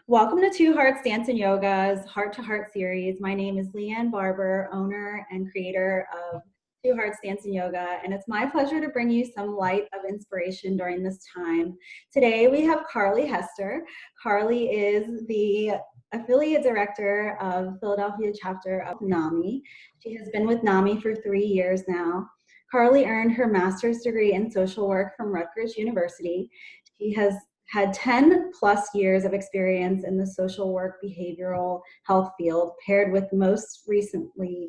Welcome to Two Hearts Dance and Yoga's Heart to Heart series. My name is Leanne Barber, owner and creator of Two Hearts Dance and Yoga, and it's my pleasure to bring you some light of inspiration during this time. Today we have Carly Hester. Carly is the affiliate director of Philadelphia chapter of NAMI. She has been with NAMI for 3 years now. Carly earned her master's degree in social work from Rutgers University. She has had 10 plus years of experience in the social work behavioral health field, paired with most recently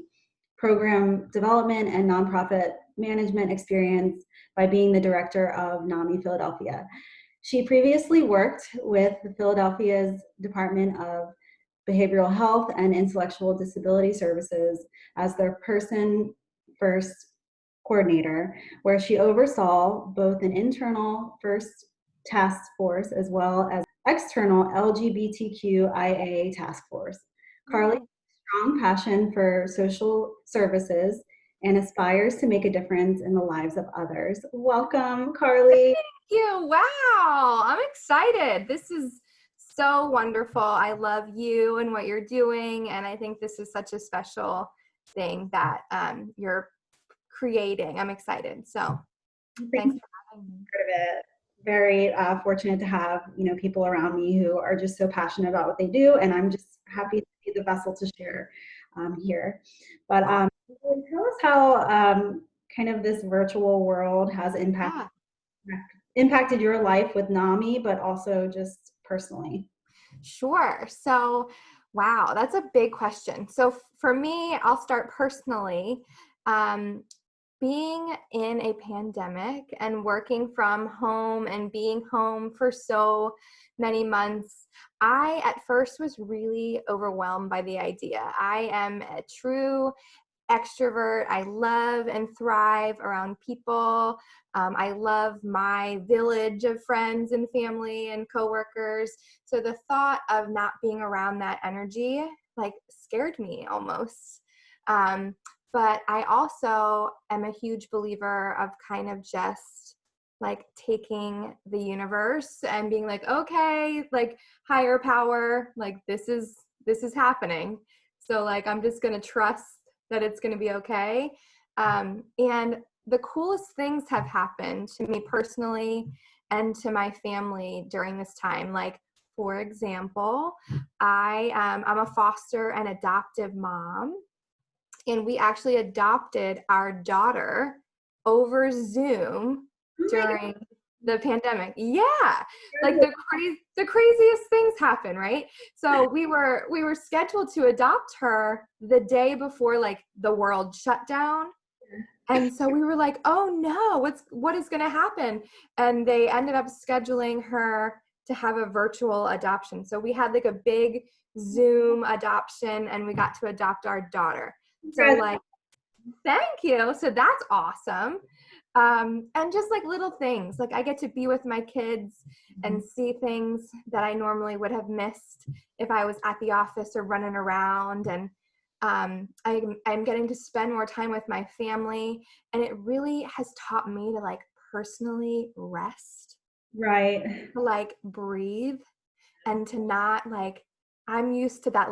program development and nonprofit management experience by being the director of NAMI Philadelphia. She previously worked with Philadelphia's Department of Behavioral Health and Intellectual Disability Services as their person first coordinator, where she oversaw both an internal first task force as well as external LGBTQIA task force. Carly has a strong passion for social services and aspires to make a difference in the lives of others. Welcome, Carly. Thank you. Wow. I'm excited. This is so wonderful. I love you and what you're doing. And I think this is such a special thing that you're creating. I'm excited. So thanks for having me. Very fortunate to have people around me who are just so passionate about what they do, and I'm just happy to be the vessel to share here. But tell us how kind of this virtual world has impacted your life with NAMI, but also just personally. Sure. So, wow, that's a big question. So for me, I'll start personally. Being in a pandemic and working from home and being home for so many months, I at first was really overwhelmed by the idea. I am a true extrovert. I love and thrive around people. I love my village of friends and family and coworkers. So the thought of not being around that energy scared me almost. But I also am a huge believer of kind of just taking the universe and being okay, higher power, this is happening. So I'm just going to trust that it's going to be okay. And the coolest things have happened to me personally and to my family during this time. For example, I'm a foster and adoptive mom. And we actually adopted our daughter over Zoom during the pandemic. Yeah, the craziest things happen, right? So we were scheduled to adopt her the day before the world shut down. And so we were like, oh no, what is going to happen? And they ended up scheduling her to have a virtual adoption. So we had a big Zoom adoption, and we got to adopt our daughter. So thank you. So that's awesome. And just little things, I get to be with my kids and see things that I normally would have missed if I was at the office or running around. And I'm getting to spend more time with my family, and it really has taught me to personally rest, Right? To breathe, and to not I'm used to that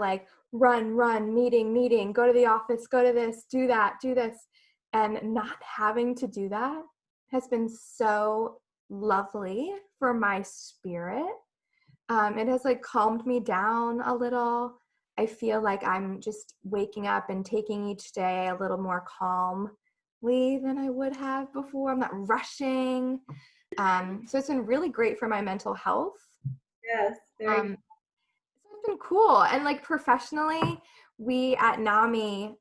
run, meeting, go to the office, go to this, do that, do this. And not having to do that has been so lovely for my spirit. It has calmed me down a little. I feel like I'm just waking up and taking each day a little more calmly than I would have before. I'm not rushing. So it's been really great for my mental health. Yes. It's been cool. And professionally, we at NAMI,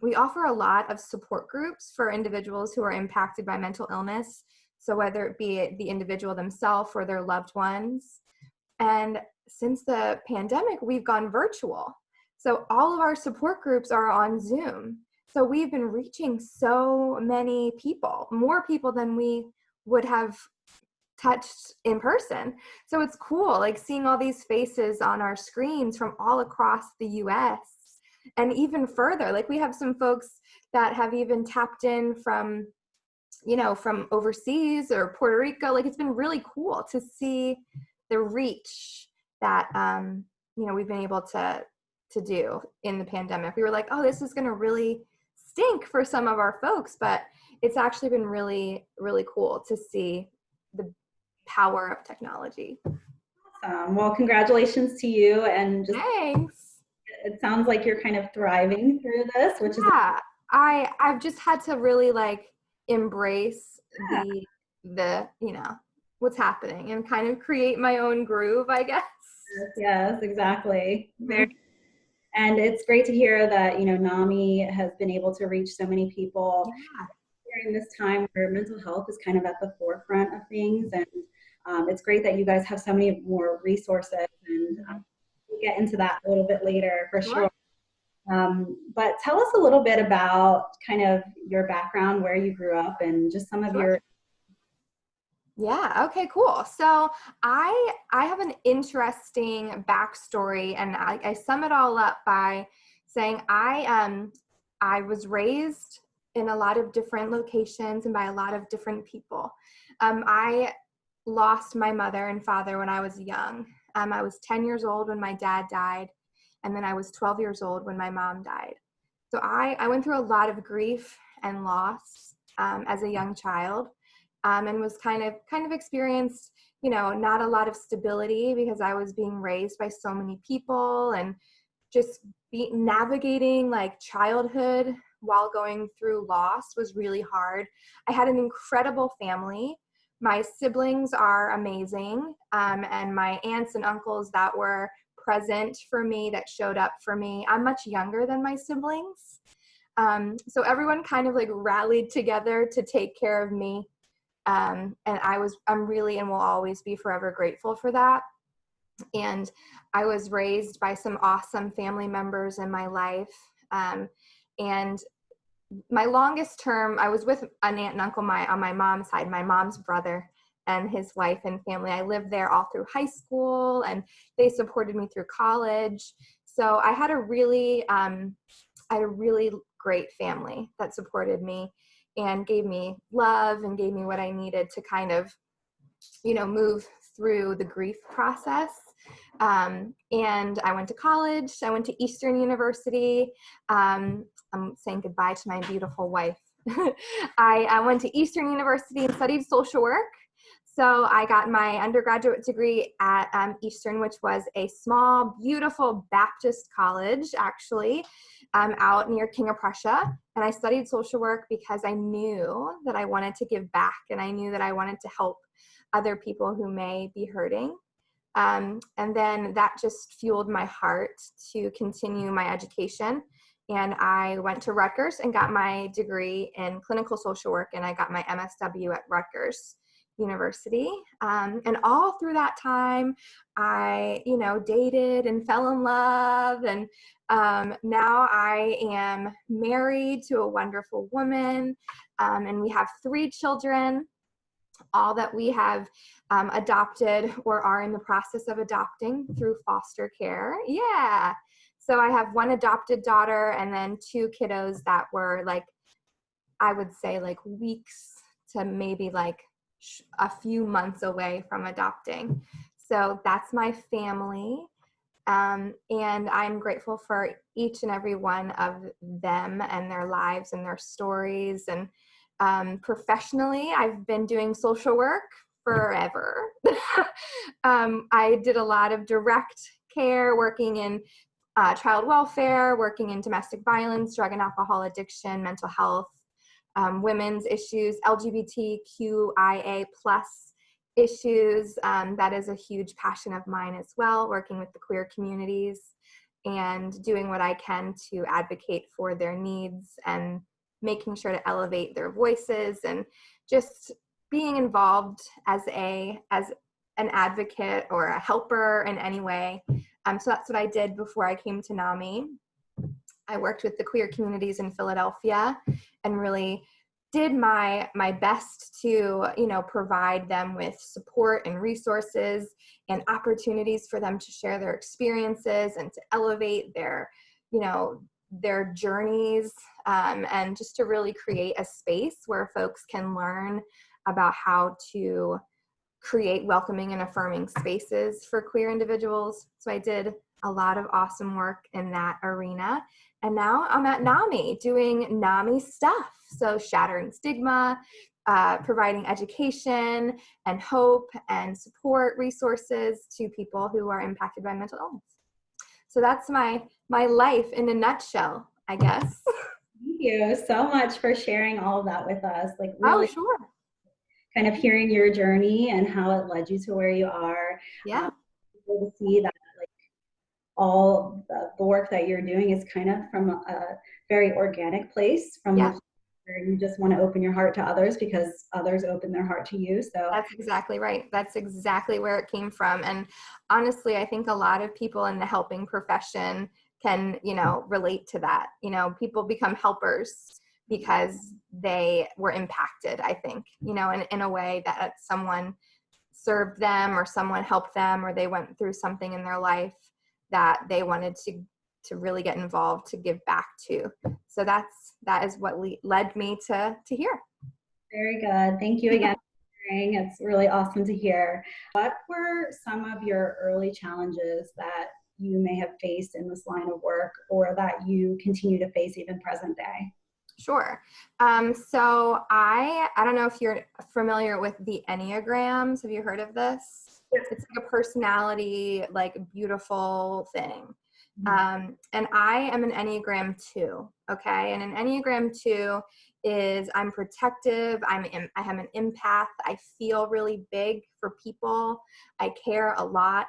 we offer a lot of support groups for individuals who are impacted by mental illness. So whether it be the individual themselves or their loved ones. And since the pandemic, we've gone virtual. So all of our support groups are on Zoom. So we've been reaching so many people, more people than we would have touched in person. So it's cool, seeing all these faces on our screens from all across the US. And even further, we have some folks that have even tapped in from overseas or Puerto Rico. It's been really cool to see the reach that, we've been able to do in the pandemic. We were like, oh, this is going to really stink for some of our folks, but it's actually been really, really cool to see the power of technology. Well, congratulations to you. And just, Thanks. it sounds like you're kind of thriving through this, which is, Yeah, I've just had to really like embrace yeah, the what's happening and kind of create my own groove, I guess. yes, exactly. Very. Mhm. And it's great to hear that, NAMI has been able to reach so many people Yeah, during this time where mental health is kind of at the forefront of things. And it's great that you guys have so many more resources. And we'll get into that a little bit later for sure. sure. But tell us a little bit about kind of your background, where you grew up, and just some of Sure. your. Yeah, okay, cool. So I have an interesting backstory, and I sum it all up by saying I was raised in a lot of different locations and by a lot of different people. I lost my mother and father when I was young. I was 10 years old when my dad died, and then I was 12 years old when my mom died. So I went through a lot of grief and loss as a young child, and was kind of experienced, not a lot of stability because I was being raised by so many people, and just navigating like childhood while going through loss was really hard. I had an incredible family. My siblings are amazing, and my aunts and uncles that were present for me, that showed up for me. I'm much younger than my siblings. So everyone kind of like rallied together to take care of me. And I'm really and will always be forever grateful for that. And I was raised by some awesome family members in my life. And my longest term, I was with an aunt and uncle on my mom's side, my mom's brother and his wife and family. I lived there all through high school, and they supported me through college. So I had a really great family that supported me and gave me love and gave me what I needed to kind of, move through the grief process. And I went to college. I went to Eastern University. I'm saying goodbye to my beautiful wife. I went to Eastern University and studied social work. So I got my undergraduate degree at Eastern, which was a small, beautiful Baptist college, actually, out near King of Prussia. And I studied social work because I knew that I wanted to give back, and I knew that I wanted to help other people who may be hurting. And then that just fueled my heart to continue my education. And I went to Rutgers and got my degree in clinical social work, and I got my MSW at Rutgers University. And all through that time, I, dated and fell in love. And now I am married to a wonderful woman, and we have 3 children, all that we have adopted or are in the process of adopting through foster care. Yeah. So I have 1 adopted daughter, and then 2 kiddos that were like, I would say like weeks to maybe like a few months away from adopting. So that's my family. And I'm grateful for each and every one of them and their lives and their stories. And professionally, I've been doing social work forever. I did a lot of direct care, working in child welfare, working in domestic violence, drug and alcohol addiction, mental health, women's issues, LGBTQIA plus issues. That is a huge passion of mine as well, working with the queer communities and doing what I can to advocate for their needs and making sure to elevate their voices, and just being involved as an advocate or a helper in any way. So that's what I did before I came to NAMI. I worked with the queer communities in Philadelphia and really did my best to, provide them with support and resources and opportunities for them to share their experiences and to elevate their, their journeys, and just to really create a space where folks can learn about how to create welcoming and affirming spaces for queer individuals. So I did a lot of awesome work in that arena. And now I'm at NAMI doing NAMI stuff. So shattering stigma, providing education and hope and support resources to people who are impacted by mental illness. So that's my life in a nutshell, I guess. Thank you so much for sharing all of that with us. Like Oh, really sure. kind of hearing your journey and how it led you to where you are. Yeah. To see that like all the work that you're doing is kind of from a very organic place, from Yeah. the where you just want to open your heart to others because others open their heart to you. So That's exactly right. That's exactly where it came from. And honestly, I think a lot of people in the helping profession can, relate to that. People become helpers because they were impacted, I think, in a way that someone served them or someone helped them or they went through something in their life that they wanted to really get involved to give back to. So that is what led me to here. very good. Thank you again for sharing. It's really awesome to hear. What were some of your early challenges that you may have faced in this line of work or that you continue to face even present day? Sure. So I don't know if you're familiar with the Enneagrams. Have you heard of this? It's like a personality, like beautiful thing. And I am an Enneagram 2. Okay. And an Enneagram 2 is I'm protective. I have an empath. I feel really big for people. I care a lot,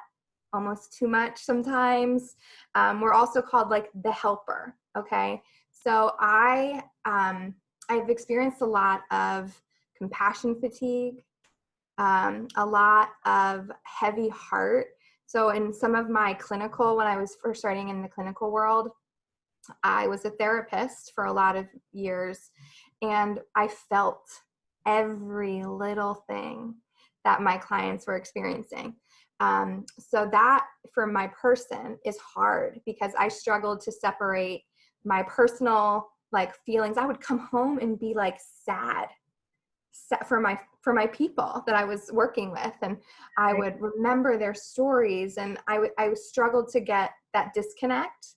almost too much sometimes. We're also called like the helper. Okay. So I've experienced a lot of compassion fatigue, a lot of heavy heart. So in some of my clinical, when I was first starting in the clinical world, I was a therapist for a lot of years, and I felt every little thing that my clients were experiencing. So that for my person is hard because I struggled to separate my personal like feelings. I would come home and be like sad for my people that I was working with, and I would remember their stories, and I struggled to get that disconnect,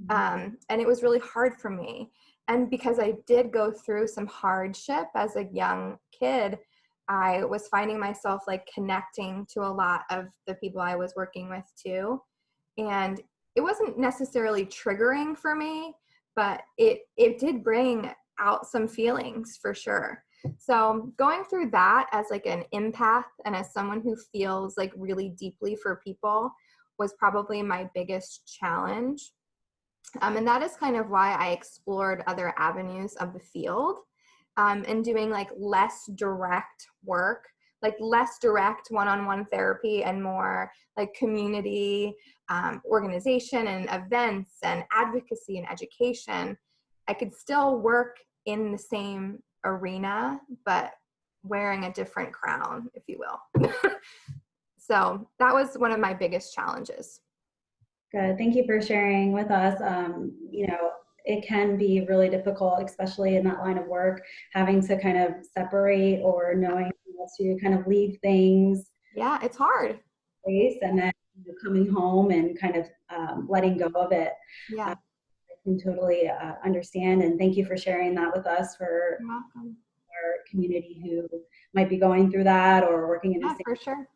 and it was really hard for me. And because I did go through some hardship as a young kid, I was finding myself like connecting to a lot of the people I was working with too, and it wasn't necessarily triggering for me, but it did bring out some feelings for sure. So going through that as like an empath and as someone who feels like really deeply for people was probably my biggest challenge. And that is kind of why I explored other avenues of the field, and doing like less direct work, like less direct one-on-one therapy and more like community organization and events and advocacy and education. I could still work in the same arena, but wearing a different crown, if you will. So that was one of my biggest challenges. Good. Thank you for sharing with us. It can be really difficult, especially in that line of work, having to kind of separate or knowing how to kind of leave things. Yeah, it's hard. And then coming home and kind of letting go of it. Yeah. I can totally understand, and thank you for sharing that with us for You're welcome. our community who might be going through that or working in the Yeah, same. for sure.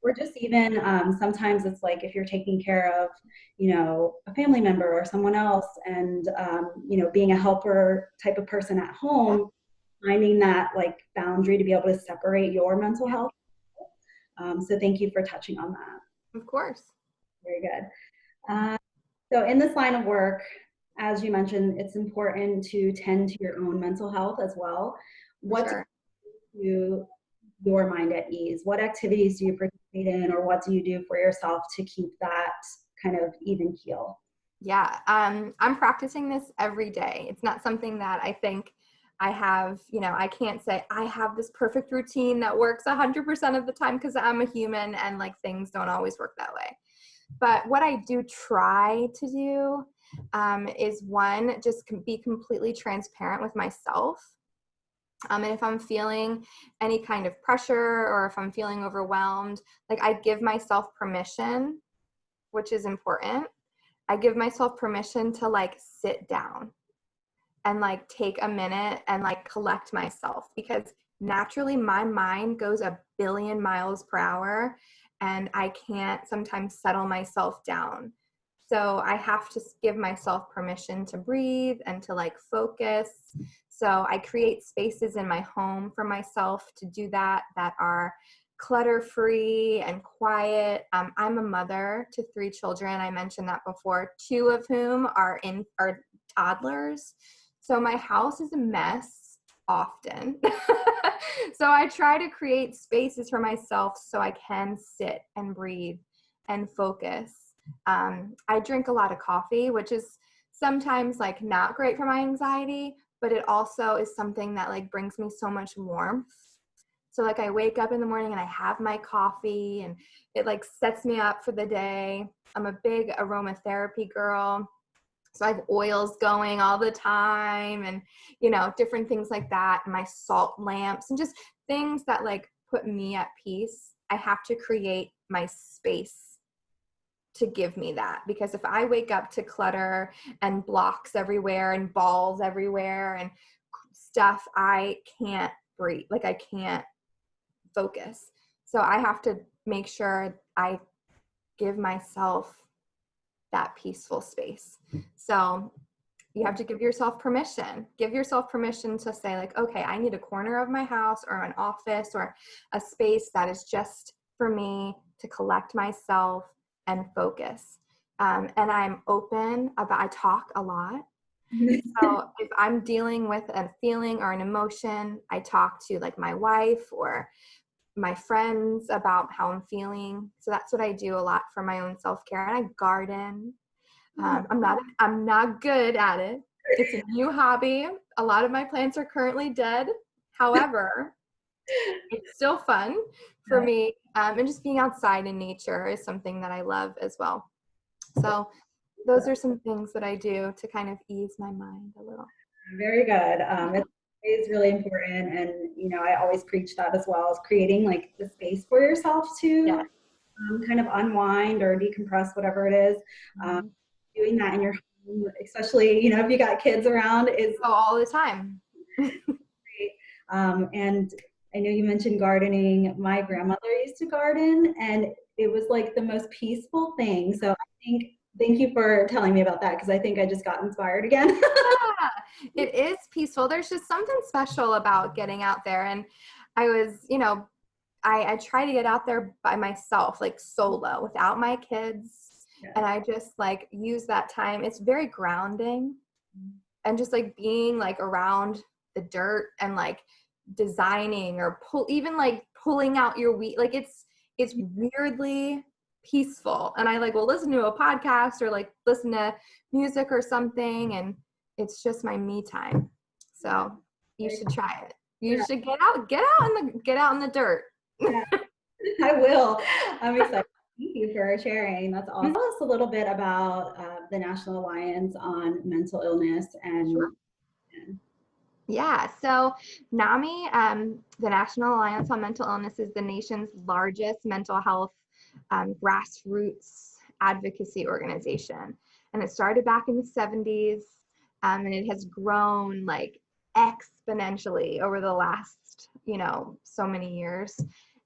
Or just even sometimes it's like if you're taking care of, a family member or someone else and, being a helper type of person at home, finding that like boundary to be able to separate your mental health. So thank you for touching on that. Of course. Very good. So in this line of work, as you mentioned, it's important to tend to your own mental health as well. What Sure. do you your mind at ease? What activities do you participate in, or what do you do for yourself to keep that kind of even keel? Yeah, I'm practicing this every day. It's not something that I think I have, I can't say I have this perfect routine that works 100% of the time because I'm a human and like things don't always work that way. But what I do try to do is one, just be completely transparent with myself. And if I'm feeling any kind of pressure or if I'm feeling overwhelmed, like I give myself permission, which is important. I give myself permission to like sit down and like take a minute and like collect myself, because naturally my mind goes a billion miles per hour and I can't sometimes settle myself down. So I have to give myself permission to breathe and to like focus. So I create spaces in my home for myself to do that, that are clutter free and quiet. I'm a mother to 3 children. I mentioned that before, 2 of whom are toddlers. So my house is a mess often. So I try to create spaces for myself so I can sit and breathe and focus. I drink a lot of coffee, which is sometimes like not great for my anxiety, but it also is something that like brings me so much warmth. So like I wake up in the morning and I have my coffee and it like sets me up for the day. I'm a big aromatherapy girl. So I have oils going all the time and, you know, different things like that. And my salt lamps and just things that like put me at peace. I have to create my space to give me that, because if I wake up to clutter and blocks everywhere and balls everywhere and stuff, I can't breathe. Like I can't focus. So I have to make sure I give myself that peaceful space. So you have to give yourself permission. Give yourself permission to say like, okay, I need a corner of my house or an office or a space that is just for me to collect myself and focus. And I'm open about, I talk a lot. So if I'm dealing with a feeling or an emotion, I talk to like my wife or my friends about how I'm feeling. So that's what I do a lot for my own self-care. And I garden. I'm not good at it. It's a new hobby. A lot of my plants are currently dead. However, it's still fun for me. And just being outside in nature is something that I love as well. So those are some things that I do to kind of ease my mind a little. Very good. It's really important, and you know, I always preach that as well, as creating like the space for yourself to kind of unwind or decompress, whatever it is. Doing that in your home, especially, you know, if you got kids around, is all the time. great. And I know you mentioned gardening. My grandmother used to garden, and it was like the most peaceful thing. So thank you for telling me about that, because I think I just got inspired again. Yeah, it is peaceful. There's just something special about getting out there. And I was, you know, I try to get out there by myself, like solo, without my kids. And I just like use that time. It's very grounding, and just like being like around the dirt and like designing or even like pulling out your weed. Like it's weirdly peaceful. And I like will listen to a podcast or like listen to music or something, and it's just my me time. So you should try it. You should get out in the dirt. Yeah, I will. I'm excited. Thank you for sharing. That's awesome. Tell us a little bit about the National Alliance on Mental Illness and. Sure. Yeah, so NAMI, the National Alliance on Mental Illness, is the nation's largest mental health grassroots advocacy organization. And it started back in the 70s, and it has grown like exponentially over the last, you know, so many years.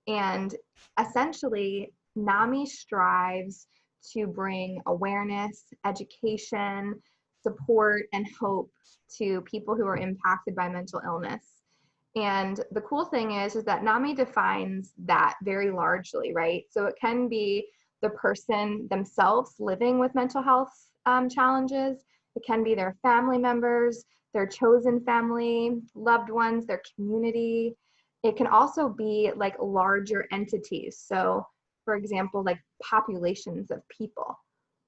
And essentially, NAMI strives to bring awareness, education, support, and hope to people who are impacted by mental illness. And the cool thing is that NAMI defines that very largely, right? So it can be the person themselves living with mental health challenges. It can be their family members, their chosen family, loved ones, their community. It can also be like larger entities. So for example, like populations of people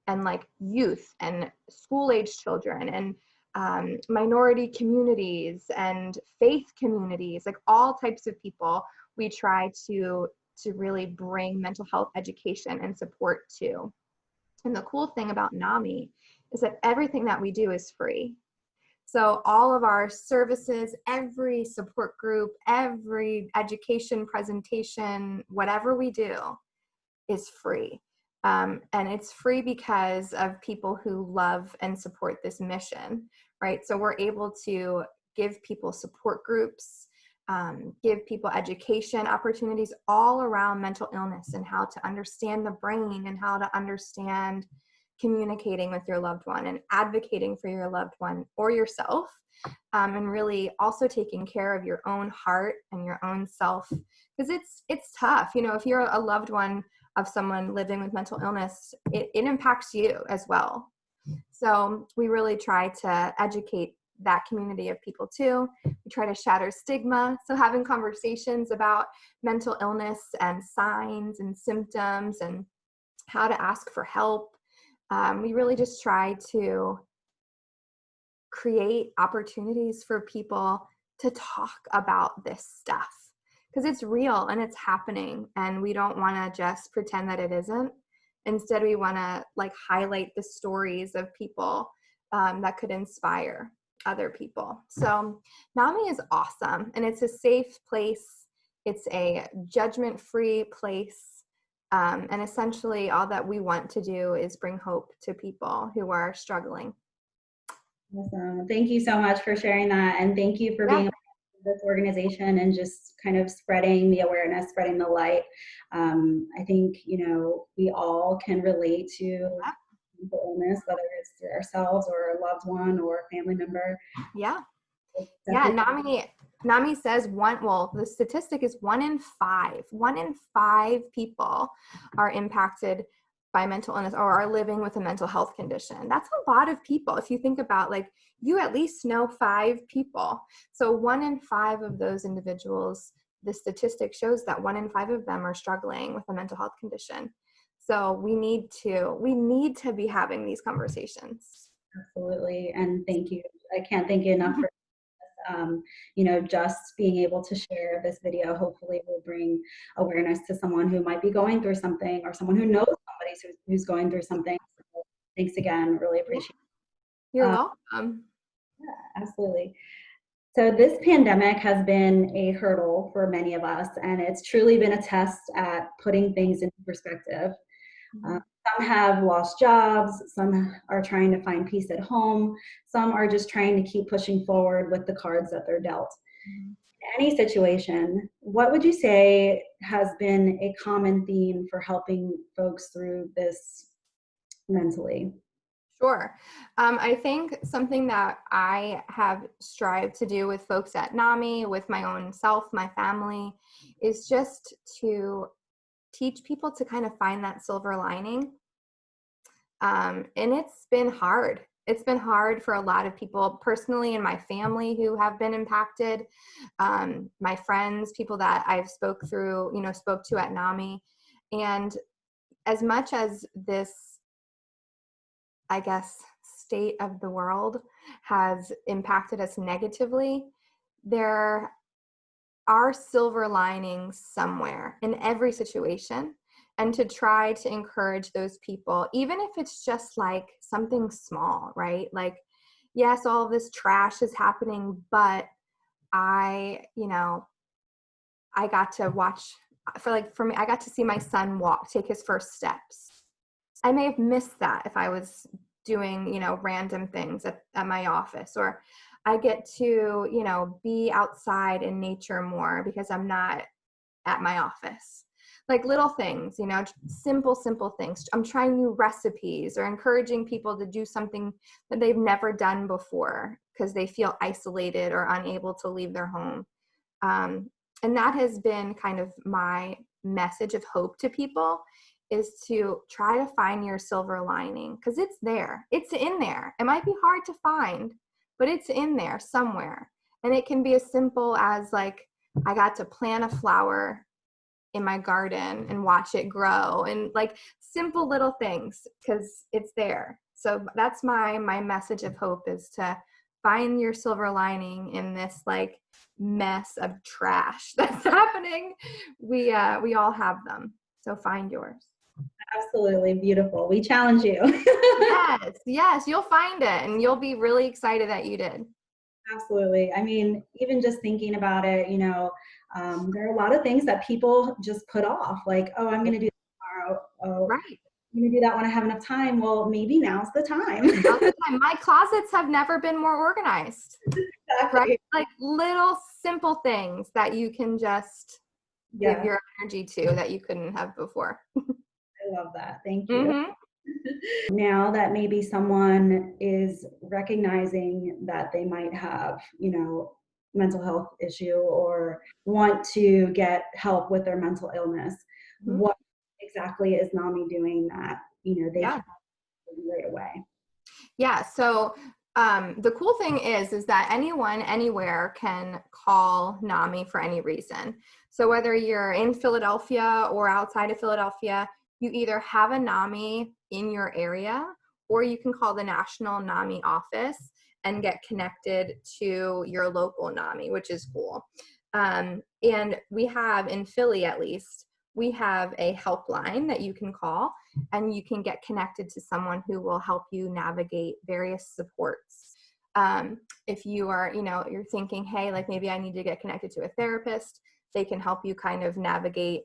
and like youth and school-age children and minority communities and faith communities, like all types of people we try to really bring mental health education and support to. And the cool thing about NAMI is that everything that we do is free. So all of our services, every support group, every education presentation, whatever we do is free. And it's free because of people who love and support this mission, right? So we're able to give people support groups, give people education opportunities all around mental illness and how to understand the brain and how to understand communicating with your loved one and advocating for your loved one or yourself, and really also taking care of your own heart and your own self, because it's tough. If you're a loved one of someone living with mental illness, it impacts you as well. So we really try to educate that community of people too. We try to shatter stigma. So having conversations about mental illness and signs and symptoms and how to ask for help. We really just try to create opportunities for people to talk about this stuff, because it's real and it's happening, and we don't want to just pretend that it isn't. Instead, we want to highlight the stories of people that could inspire other people. So NAMI is awesome, and it's a safe place. It's a judgment-free place. And essentially all that we want to do is bring hope to people who are struggling. Awesome. Thank you so much for sharing that. And thank you for being a part of this organization and just kind of spreading the awareness, spreading the light. I think, we all can relate to mental illness, whether it's through ourselves or a loved one or a family member. Yeah. Yeah. NAMI says the statistic is 1 in 5. 1 in 5 people are impacted by mental illness or are living with a mental health condition. That's a lot of people. If you think about you at least know 5 people. So 1 in 5 of those individuals, the statistic shows that 1 in 5 of them are struggling with a mental health condition. So we need to be having these conversations. Absolutely. And thank you. I can't thank you enough for just being able to share this video hopefully will bring awareness to someone who might be going through something or someone who knows somebody who's going through something. So thanks again. Really appreciate it. You're welcome. Yeah, absolutely. So this pandemic has been a hurdle for many of us, and it's truly been a test at putting things into perspective. Some have lost jobs, some are trying to find peace at home, some are just trying to keep pushing forward with the cards that they're dealt. In any situation, what would you say has been a common theme for helping folks through this mentally? Sure. I think something that I have strived to do with folks at NAMI, with my own self, my family, is just to teach people to kind of find that silver lining. And it's been hard. It's been hard for a lot of people personally in my family who have been impacted, my friends, people that I've spoke to at NAMI. And as much as this, I guess, state of the world has impacted us negatively, there are silver linings somewhere in every situation. And to try to encourage those people, even if it's just something small, right? Yes, all of this trash is happening, but I got to watch for me, I got to see my son take his first steps. I may have missed that if I was doing, random things at my office, or I get to, be outside in nature more because I'm not at my office. Little things, simple things. I'm trying new recipes or encouraging people to do something that they've never done before because they feel isolated or unable to leave their home. And that has been kind of my message of hope to people, is to try to find your silver lining, because it's there. It's in there. It might be hard to find, but it's in there somewhere. And it can be as simple as I got to plant a flower in my garden and watch it grow, and simple little things, because it's there. So that's my message of hope, is to find your silver lining in this mess of trash that's happening. We all have them. So find yours. Absolutely beautiful. We challenge you. Yes, you'll find it, and you'll be really excited that you did. Absolutely. I mean, even just thinking about it, there are a lot of things that people just put off, like, oh, I'm going to do that tomorrow. Oh, Right. I'm going to do that when I have enough time. Well, maybe now's the time. Now's the time. My closets have never been more organized, right? Exactly. Like little simple things that you can just give Yeah, your energy to that you couldn't have before. I love that. Thank you. Mm-hmm. Now that maybe someone is recognizing that they might have, mental health issue or want to get help with their mental illness, Mm-hmm. what exactly is NAMI doing that, they can Yeah. do right away? Yeah. So the cool thing is that anyone, anywhere can call NAMI for any reason. So whether you're in Philadelphia or outside of Philadelphia, you either have a NAMI in your area or you can call the national NAMI office and get connected to your local NAMI, which is cool. And we have in Philly, at least, we have a helpline that you can call and you can get connected to someone who will help you navigate various supports. If you are, you're thinking, hey, like maybe I need to get connected to a therapist, they can help you kind of navigate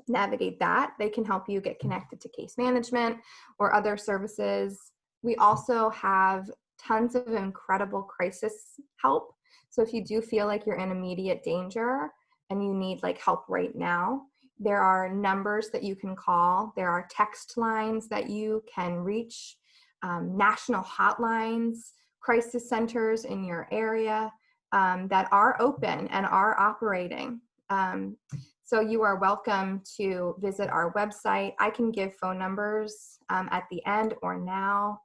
that. They can help you get connected to case management or other services. We also have tons of incredible crisis help. So if you do feel like you're in immediate danger and you need like help right now, there are numbers that you can call. There are text lines that you can reach, national hotlines, crisis centers in your area that are open and are operating. So you are welcome to visit our website. I can give phone numbers at the end or now,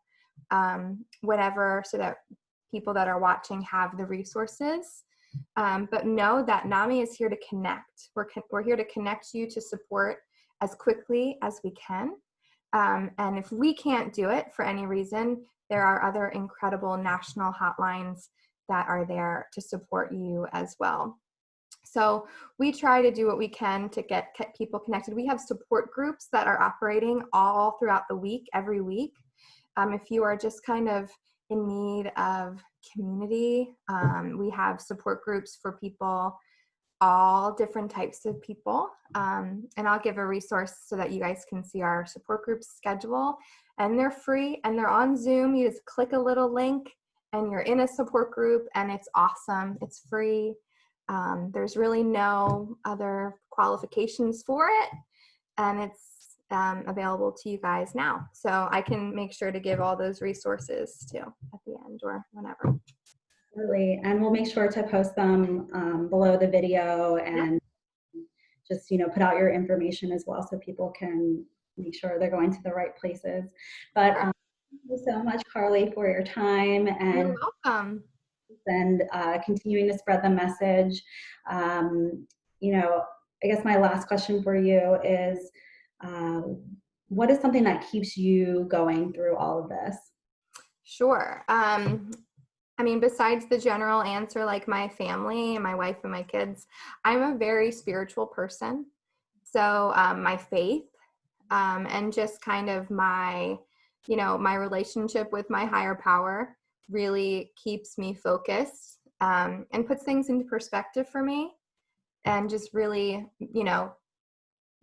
whatever, so that people that are watching have the resources. But know that NAMI is here to connect. We're here to connect you to support as quickly as we can. And if we can't do it for any reason, there are other incredible national hotlines that are there to support you as well. So we try to do what we can to get people connected. We have support groups that are operating all throughout the week, every week. If you are just kind of in need of community, we have support groups for people, all different types of people. And I'll give a resource so that you guys can see our support group schedule. And they're free and they're on Zoom. You just click a little link and you're in a support group and it's awesome. It's free. There's really no other qualifications for it, and it's available to you guys now. So I can make sure to give all those resources too at the end or whenever. Absolutely. And we'll make sure to post them below the video and just, put out your information as well so people can make sure they're going to the right places. But Sure. thank you so much, Carly, for your time You're welcome. and continuing to spread the message. I guess my last question for you is, uh, what is something that keeps you going through all of this? Sure. I mean, besides the general answer, like my family and my wife and my kids, I'm a very spiritual person. So my faith and just kind of my, my relationship with my higher power really keeps me focused and puts things into perspective for me and just really,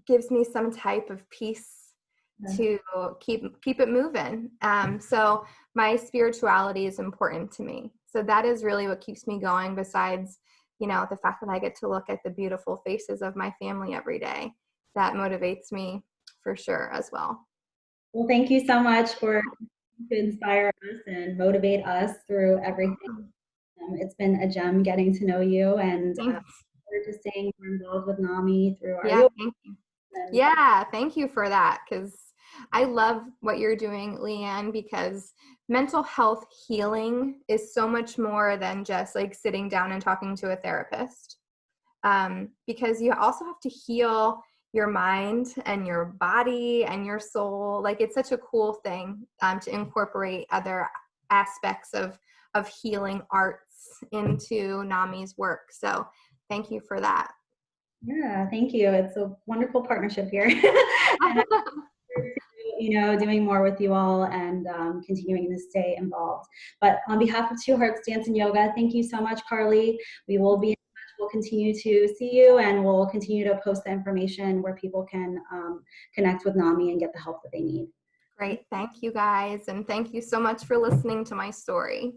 gives me some type of peace to keep it moving. So my spirituality is important to me. So that is really what keeps me going, besides, the fact that I get to look at the beautiful faces of my family every day. That motivates me for sure as well. Well, thank you so much for to inspire us and motivate us through everything. It's been a gem getting to know you, and we're just staying more involved with NAMI through our Yeah, yoga. thank you. And Yeah, thank you for that, because I love what you're doing, Leanne, because mental health healing is so much more than just like sitting down and talking to a therapist. Because you also have to heal your mind and your body and your soul. Like it's such a cool thing to incorporate other aspects of healing arts into NAMI's work. So thank you for that. yeah, thank you. It's a wonderful partnership here. And doing more with you all and continuing to stay involved. But on behalf of Two Hearts Dance and Yoga, thank you so much, Carly. We will be in touch. We'll continue to see you, and we'll continue to post the information where people can connect with NAMI and get the help that they need. Great. Thank you guys. And thank you so much for listening to my story.